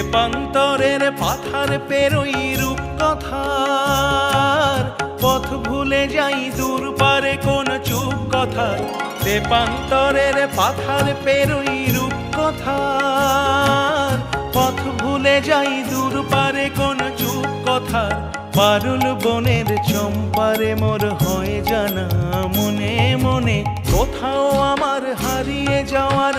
তেপান্তরের পাথার পেরোই রূপকথার, পথ ভুলে যাই দূর পারে কোন চুপ কথার। তেপান্তরের পাথার পেরোই রূপকথার, পথ ভুলে যাই দূর পারে কোন চুপ কথার। পারুল বনের চম্পারে মোর হয় জানা, মনে মনে কোথাও আমার হারিয়ে যাওয়ার